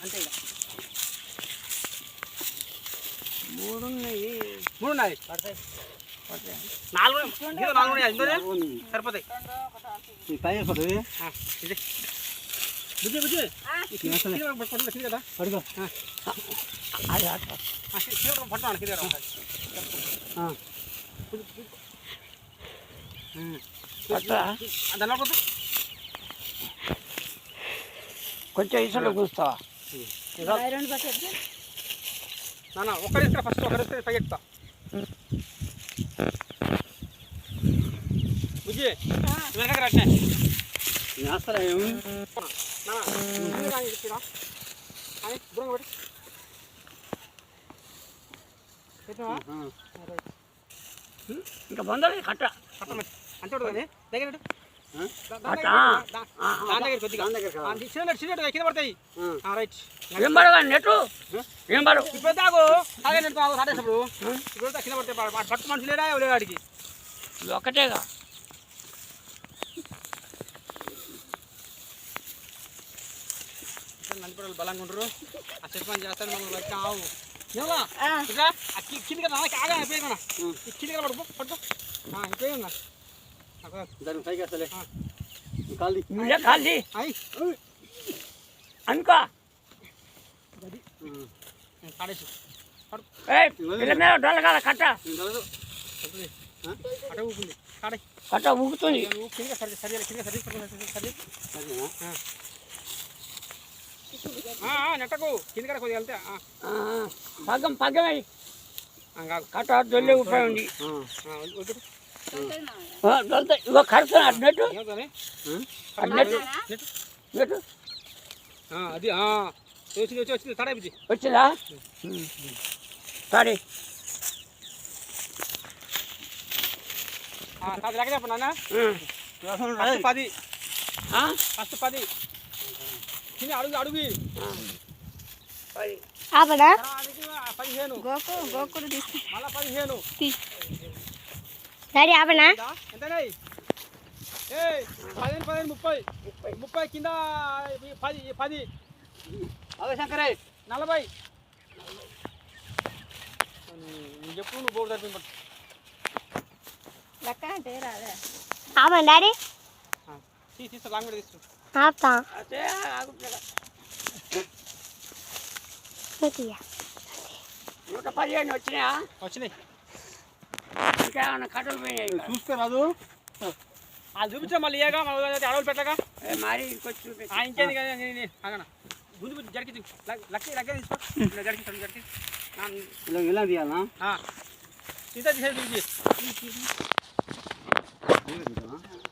అంతే ఇక మూడు ఉన్నాయి పడతాయి నాలుగు ఉన్నాయి ఇంకోనే సరిపోతాయి ఇదే బుజ్జి బుజ్జి పట్టుకోండి కదా పడుకో అది పట్టుకోండి కింద దానిలో పోతా కొంచెం ఇసులు కూస్తావా నాన్న ఒక్కడిస్తా ఫస్ట్ ఒకరిస్తే పై ఎక్కుతా బుజ్జి వెనక రట్నే వేస్తారా చెప్తా అని దూరంగా పెట్టి పెట్టినావా ఇంకా బందలు కట్ట అంతే ఉంటుంది దగ్గర చిన్న కింద పడతాయి రైట్ ఏం పడగా నెట్టు ఏం పడు ఇప్పుడు తాగు తాగే నెట్టు తాగు తాగేటప్పుడు ఇప్పుడు కింద పడతాయి పట్టు మనుషులు లేడా లేవాడికి ఒకటేగా నందిపడలు బలంగా ఉంటారు ఆ చెట్టు పని చేస్తాను మమ్మల్ని వచ్చి ఆవు ఇట్లా కిందికి ఆగా అయిపోయిందా కిందికి పట్టు అయిపోయిందా దాని పైకి వస్తలే కాల్ది అనుకో కాడేసి డొల్లగాల కట్ట అట ఊపుంది కాడే కట్ట ఊపుతుంది కిందికి సరి సరి కిందికి సరి సరి నెట్టకు కిందికి కొద్దిగా వెళ్తే పగ్గమే కట్ట దొల్లే ఉపయోగం ఇగో కడుతున్నా అన్నట్టు అన్నట్టు నెట్టు అది వచ్చింది వచ్చింది తడైపోయింది వచ్చిందా సరే లెక్క చెప్పనా ఫస్ట్ 10 ఫస్ట్ 10 కింద అడుగు అడుగు 15 గోకుడు తీసు మళ్ళా 15 డాడీ ఆపనా ఎంతనే 15 30 కింద 10 అవే శంకరే 40 చెప్పు నువ్వు బోర్డు తప్పింది లెక్క అంటే రాదే ఆపనా డాడీ తీసు లాంగ్ కూడా తీసు ఆపుతా 115 వచ్చినాయా వచ్చినాయి ఇంకేమన్నా కట్టలు పోయినాయి చూస్తే రాదు అది చూపించా మళ్ళీ ఏగా అడవులు పెట్టగా మరి ఇంకొచ్చి చూపి ఇంకేది అగనా ముందు జరిగి లక్క తీసుకో జరిగి ఇలా తీయాలా ఇంత తీసేది